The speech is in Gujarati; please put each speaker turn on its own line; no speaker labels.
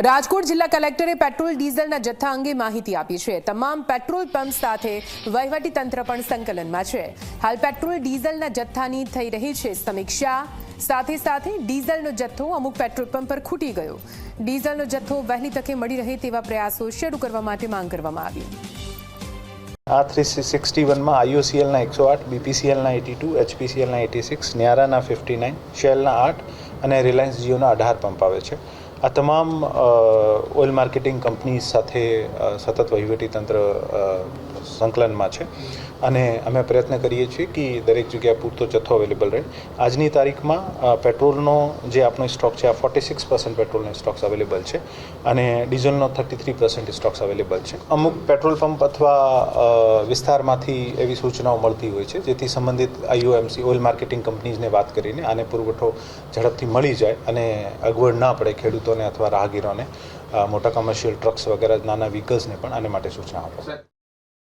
રાજકોટ જિલ્લા કલેક્ટરે પેટ્રોલ ડીઝલના જથ્થા અંગે માહિતી આપી છે। તમામ પેટ્રોલ પંપ સાથે વહીવટી તંત્ર પણ સંકલનમાં છે। હાલ પેટ્રોલ ડીઝલના જથ્થાની થઈ રહી છે સમીક્ષા। સાથે સાથે ડીઝલનો જથ્થો અમુક પેટ્રોલ પંપ પર ખૂટી ગયો। ડીઝલનો જથ્થો વહેલી તકે મળી રહે તેવા પ્રયાસો શરૂ કરવા માટે માંગ કરવામાં આવી।
આ 361માં IOCLના 108, BPCLના 82, HPCLના 86, ન્યારાના 59, શેલના 8 અને રિલાયન્સ જીઓના 18 પંપ આવે છે। આ તમામ ઓઇલ માર્કેટિંગ કંપની સાથે સતત વહીવટી તંત્ર સંકલનમાં છે અને અમે પ્રયત્ન કરીએ છીએ કે દરેક જગ્યાએ પૂરતો જથ્થો અવેલેબલ રહે। આજની તારીખમાં પેટ્રોલનો જે આપણો સ્ટોક છે આ 46% પેટ્રોલનો સ્ટોક્સ અવેલેબલ છે અને ડીઝલનો 33% સ્ટોક્સ અવેલેબલ છે। અમુક પેટ્રોલ પંપ અથવા વિસ્તારમાંથી એવી સૂચનાઓ મળતી હોય છે જેથી સંબંધિત IOMC ઓઇલ માર્કેટિંગ કંપનીઝને વાત કરીને આને પુરવઠો ઝડપથી મળી જાય અને અગવડ ના પડે ખેડૂતોને અથવા રાહગીરોને, મોટા કમર્શિયલ ટ્રક્સ વગેરે નાના વ્હીકલ્સને પણ આને માટે સૂચના આપો।